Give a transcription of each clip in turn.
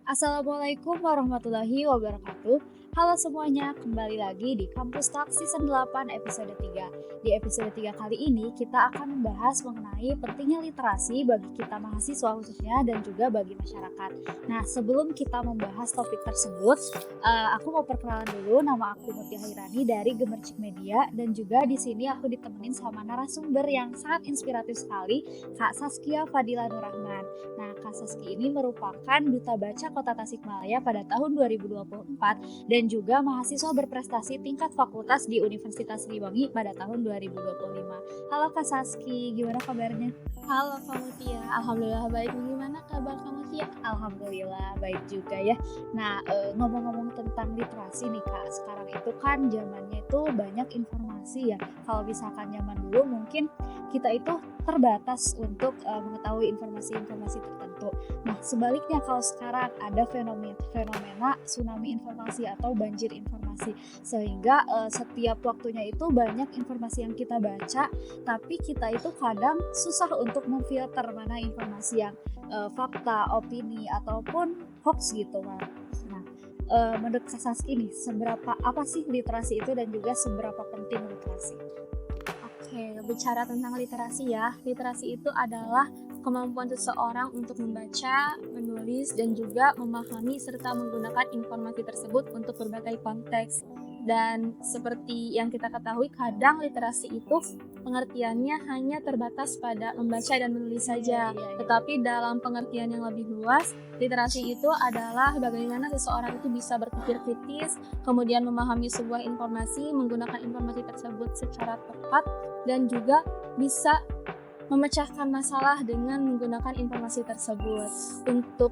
Assalamualaikum warahmatullahi wabarakatuh. Halo semuanya, kembali lagi di Kampus Talk Season 8 episode 3. Di episode 3 kali ini kita akan membahas mengenai pentingnya literasi bagi kita mahasiswa khususnya dan juga bagi masyarakat. Nah, sebelum kita membahas topik tersebut, aku mau perkenalan dulu. Nama aku Mutia Hairani dari Gemercik Media dan juga di sini aku ditemenin sama narasumber yang sangat inspiratif sekali, Kak Saskia Fadila Nurrahman. Nah, Kak Saski ini merupakan duta baca Kota Tasikmalaya pada tahun 2024 dan juga mahasiswa berprestasi tingkat fakultas di Universitas Siliwangi pada tahun 2025. Halo Kak Saski, gimana kabarnya? Halo kamu Tia, alhamdulillah baik. Gimana kabar kamu Tia? Alhamdulillah baik juga ya. Nah, ngomong-ngomong tentang literasi nih Kak, sekarang itu kan zamannya itu banyak informasi ya. Kalau misalkan zaman dulu mungkin kita itu terbatas untuk mengetahui informasi-informasi tertentu. Nah, sebaliknya kalau sekarang ada fenomena tsunami informasi atau banjir informasi, sehingga setiap waktunya itu banyak informasi yang kita baca, tapi kita itu kadang susah untuk memfilter mana informasi yang fakta, opini, ataupun hoax gitu kan. Nah, menurut Kak Saski nih, apa sih literasi itu dan juga seberapa penting literasi? Oke, bicara tentang literasi ya. Literasi itu adalah kemampuan seseorang untuk membaca, menulis, dan juga memahami serta menggunakan informasi tersebut untuk berbagai konteks. Dan seperti yang kita ketahui, kadang literasi itu pengertiannya hanya terbatas pada membaca dan menulis saja. Tetapi dalam pengertian yang lebih luas, literasi itu adalah bagaimana seseorang itu bisa berpikir kritis, kemudian memahami sebuah informasi, menggunakan informasi tersebut secara tepat, dan juga bisa memecahkan masalah dengan menggunakan informasi tersebut. Untuk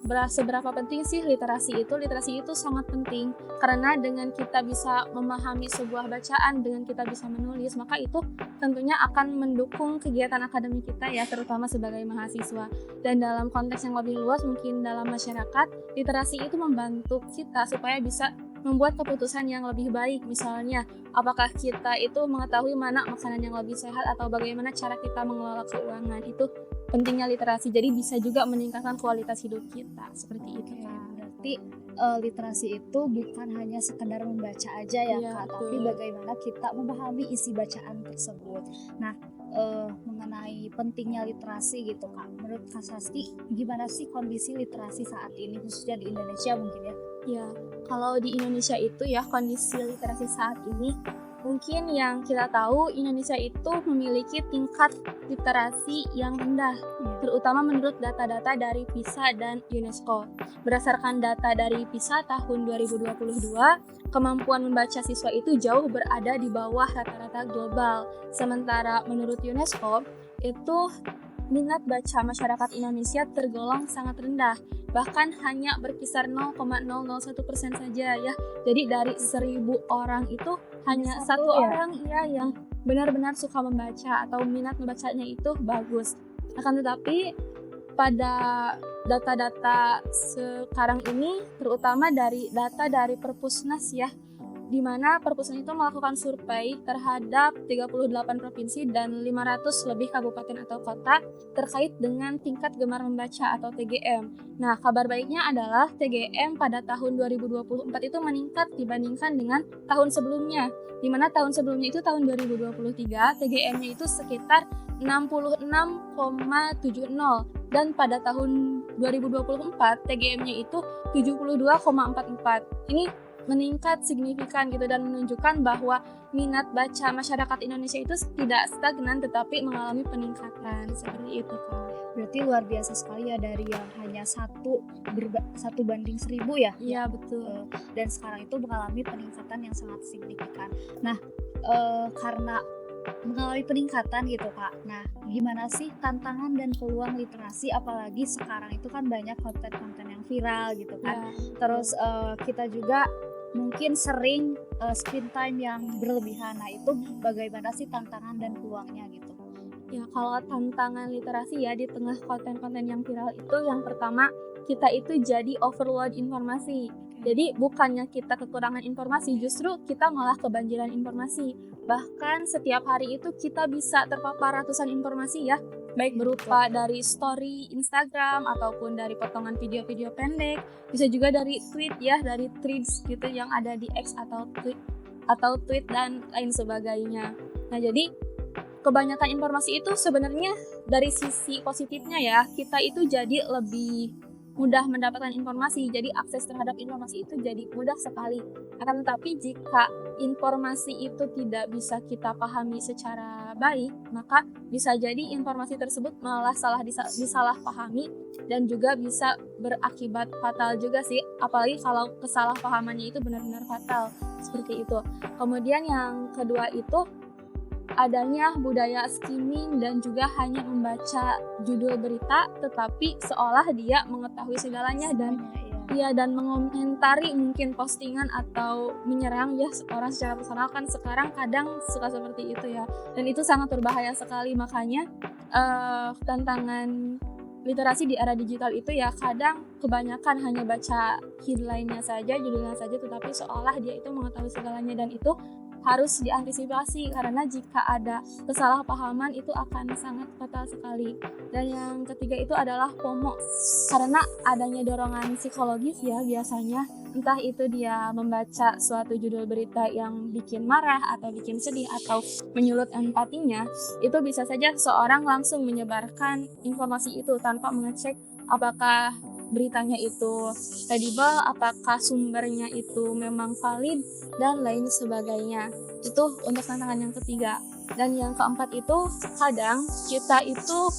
seberapa penting sih literasi itu? Literasi itu sangat penting karena dengan kita bisa memahami sebuah bacaan, dengan kita bisa menulis, maka itu tentunya akan mendukung kegiatan akademik kita ya, terutama sebagai mahasiswa. Dan dalam konteks yang lebih luas, mungkin dalam masyarakat, literasi itu membantu kita supaya bisa membuat keputusan yang lebih baik. Misalnya, apakah kita itu mengetahui mana makanan yang lebih sehat atau bagaimana cara kita mengelola keuangan. Itu pentingnya literasi, jadi bisa juga meningkatkan kualitas hidup kita, seperti itu. Berarti literasi itu bukan hanya sekedar membaca aja ya Kak, tapi bagaimana kita memahami isi bacaan tersebut. Nah, mengenai pentingnya literasi gitu Kak, menurut Kak Saski gimana sih kondisi literasi saat ini khususnya di Indonesia mungkin ya? Ya, kalau di Indonesia itu ya kondisi literasi saat ini, mungkin yang kita tahu Indonesia itu memiliki tingkat literasi yang rendah, terutama menurut data-data dari PISA dan UNESCO. Berdasarkan data dari PISA tahun 2022, kemampuan membaca siswa itu jauh berada di bawah rata-rata global. Sementara menurut UNESCO, itu minat baca masyarakat Indonesia tergolong sangat rendah, bahkan hanya berkisar 0,001% saja ya. Jadi dari 1.000 orang itu hanya satu orang ya yang benar-benar suka membaca atau minat membacanya itu bagus. Akan tetapi pada data-data sekarang ini, terutama dari data dari Perpusnas ya, di mana Perpusnas itu melakukan survei terhadap 38 provinsi dan 500 lebih kabupaten atau kota terkait dengan tingkat gemar membaca atau TGM. Nah, kabar baiknya adalah TGM pada tahun 2024 itu meningkat dibandingkan dengan tahun sebelumnya, di mana tahun sebelumnya itu tahun 2023 TGM-nya itu sekitar 66,70 dan pada tahun 2024 TGM-nya itu 72,44. Ini meningkat signifikan gitu dan menunjukkan bahwa minat baca masyarakat Indonesia itu tidak stagnan tetapi mengalami peningkatan seperti itu kan. Berarti luar biasa sekali ya, dari yang hanya satu banding 1.000 ya. Iya betul. Dan sekarang itu mengalami peningkatan yang sangat signifikan. Nah, karena mengalami peningkatan gitu Kak. Nah, gimana sih tantangan dan peluang literasi, apalagi sekarang itu kan banyak konten-konten yang viral gitu kan. Terus kita juga mungkin sering screen time yang berlebihan. Nah, itu bagaimana sih tantangan dan peluangnya gitu? Ya, kalau tantangan literasi ya di tengah konten-konten yang viral itu, yang pertama kita itu jadi overload informasi. Jadi bukannya kita kekurangan informasi, justru kita malah kebanjiran informasi. Bahkan setiap hari itu kita bisa terpapar ratusan informasi ya, baik berupa dari story Instagram ataupun dari potongan video-video pendek, bisa juga dari tweet ya, dari threads gitu yang ada di X atau tweet dan lain sebagainya. Nah, jadi kebanyakan informasi itu sebenarnya dari sisi positifnya ya, kita itu jadi lebih mudah mendapatkan informasi, jadi akses terhadap informasi itu jadi mudah sekali. Akan tetapi jika informasi itu tidak bisa kita pahami secara baik, maka bisa jadi informasi tersebut malah disalahpahami dan juga bisa berakibat fatal juga sih, apalagi kalau kesalahpahamannya itu benar-benar fatal, seperti itu. Kemudian yang kedua itu adanya budaya skimming dan juga hanya membaca judul berita tetapi seolah dia mengetahui segalanya dan dan mengomentari mungkin postingan atau menyerang ya orang secara personal, kan sekarang kadang suka seperti itu ya, dan itu sangat berbahaya sekali. Makanya tantangan literasi di era digital itu ya kadang kebanyakan hanya baca headline-nya saja, judulnya saja, tetapi seolah dia itu mengetahui segalanya, dan itu harus diantisipasi karena jika ada kesalahpahaman itu akan sangat fatal sekali. Dan yang ketiga itu adalah FOMO, karena adanya dorongan psikologis ya biasanya, entah itu dia membaca suatu judul berita yang bikin marah atau bikin sedih atau menyulut empatinya, itu bisa saja seorang langsung menyebarkan informasi itu tanpa mengecek apakah beritanya itu kredibel, apakah sumbernya itu memang valid, dan lain sebagainya. Itu untuk tantangan yang ketiga. Dan yang keempat itu kadang kita itu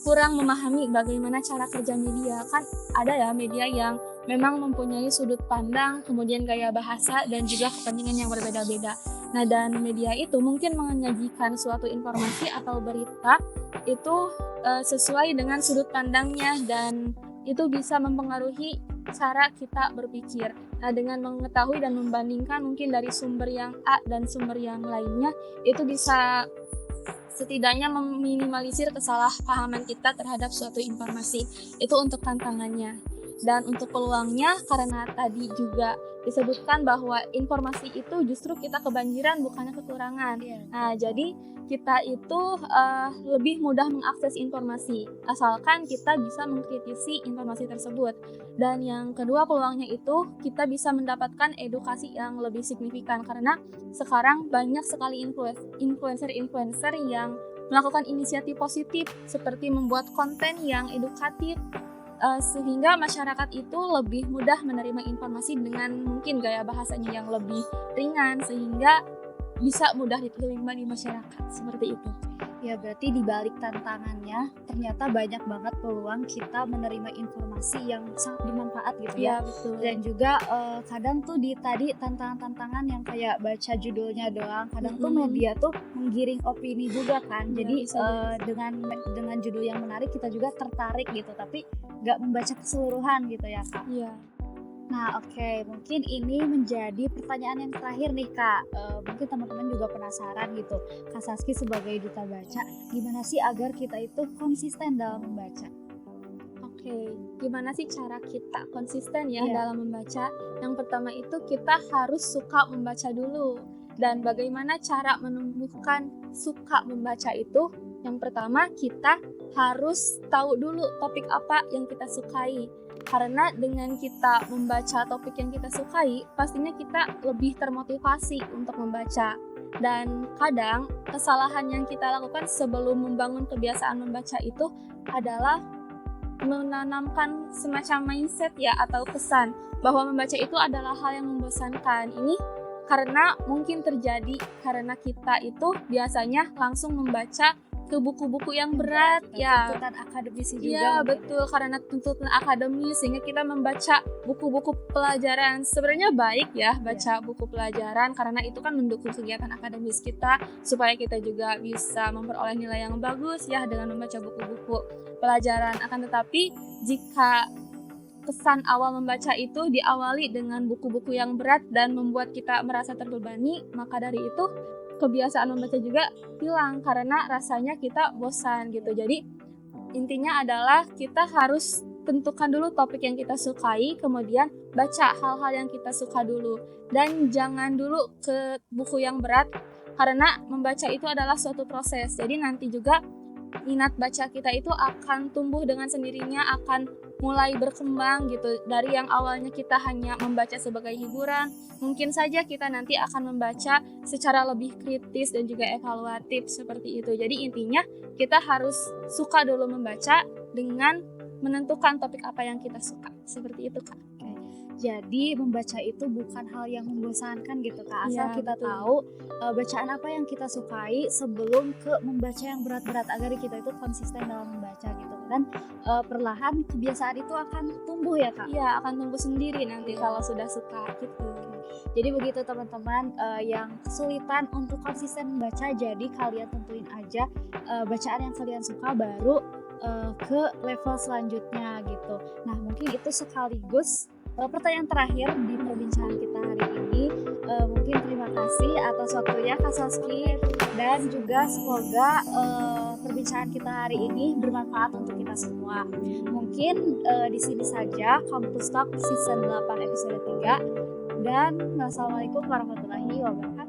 kurang memahami bagaimana cara kerja media. Kan ada ya media yang memang mempunyai sudut pandang, kemudian gaya bahasa, dan juga kepentingan yang berbeda-beda. Nah, dan media itu mungkin menyajikan suatu informasi atau berita itu sesuai dengan sudut pandangnya, dan itu bisa mempengaruhi cara kita berpikir. Nah, dengan mengetahui dan membandingkan mungkin dari sumber yang A dan sumber yang lainnya, itu bisa setidaknya meminimalisir kesalahpahaman kita terhadap suatu informasi. Itu untuk tantangannya. Dan untuk peluangnya, karena tadi juga disebutkan bahwa informasi itu justru kita kebanjiran, bukannya kekurangan. Nah, jadi kita itu lebih mudah mengakses informasi, asalkan kita bisa mengkritisi informasi tersebut. Dan yang kedua peluangnya itu kita bisa mendapatkan edukasi yang lebih signifikan, karena sekarang banyak sekali influencer-influencer yang melakukan inisiatif positif seperti membuat konten yang edukatif, sehingga masyarakat itu lebih mudah menerima informasi dengan mungkin gaya bahasanya yang lebih ringan, sehingga bisa mudah diterima di masyarakat, seperti itu. Ya, berarti di balik tantangannya ternyata banyak banget peluang kita menerima informasi yang sangat bermanfaat gitu ya. Betul. Dan juga kadang tuh di tadi tantangan-tantangan yang kayak baca judulnya doang, kadang tuh media tuh menggiring opini juga kan. Jadi dengan judul yang menarik kita juga tertarik gitu, tapi nggak membaca keseluruhan gitu ya Kak. Iya. Nah, oke, mungkin ini menjadi pertanyaan yang terakhir nih Kak. Mungkin teman-teman juga penasaran gitu, Kak Saski sebagai duta baca, gimana sih agar kita itu konsisten dalam membaca? Oke, gimana sih cara kita konsisten ya dalam membaca? Yang pertama itu kita harus suka membaca dulu. Dan bagaimana cara menumbuhkan suka membaca itu? Yang pertama, kita harus tahu dulu topik apa yang kita sukai. Karena dengan kita membaca topik yang kita sukai, pastinya kita lebih termotivasi untuk membaca. Dan kadang kesalahan yang kita lakukan sebelum membangun kebiasaan membaca itu adalah menanamkan semacam mindset ya, atau kesan bahwa membaca itu adalah hal yang membosankan. Ini karena mungkin terjadi karena kita itu biasanya langsung membaca ke buku-buku yang berat ya, tuntutan akademis juga. Iya betul, karena tuntutan akademis sehingga kita membaca buku-buku pelajaran. Sebenarnya baik ya baca buku pelajaran, karena itu kan mendukung kegiatan akademis kita supaya kita juga bisa memperoleh nilai yang bagus ya dengan membaca buku-buku pelajaran. Akan tetapi jika kesan awal membaca itu diawali dengan buku-buku yang berat dan membuat kita merasa terbebani, maka dari itu kebiasaan membaca juga hilang karena rasanya kita bosan gitu. Jadi intinya adalah kita harus tentukan dulu topik yang kita sukai, kemudian baca hal-hal yang kita suka dulu. Dan jangan dulu ke buku yang berat, karena membaca itu adalah suatu proses. Jadi nanti juga minat baca kita itu akan tumbuh dengan sendirinya, akan mulai berkembang gitu. Dari yang awalnya kita hanya membaca sebagai hiburan, mungkin saja kita nanti akan membaca secara lebih kritis dan juga evaluatif seperti itu. Jadi intinya kita harus suka dulu membaca dengan menentukan topik apa yang kita suka. Seperti itu, Kak. Jadi membaca itu bukan hal yang membosankan gitu Kak, asal Iya, kita betul. tahu bacaan apa yang kita sukai sebelum ke membaca yang berat-berat agar kita itu konsisten dalam membaca gitu. Dan perlahan kebiasaan itu akan tumbuh ya Kak. Iya, akan tumbuh sendiri nanti kalau sudah suka gitu. Jadi begitu teman-teman yang kesulitan untuk konsisten membaca, jadi kalian tentuin aja bacaan yang kalian suka baru ke level selanjutnya gitu. Nah mungkin itu sekaligus pertanyaan terakhir di perbincangan kita hari ini. Mungkin terima kasih atas waktunya Kak Saski, dan juga semoga perbincangan kita hari ini bermanfaat untuk kita semua. Mungkin di sini saja Kampus Talk Season 8 episode 3, dan wassalamualaikum warahmatullahi wabarakatuh.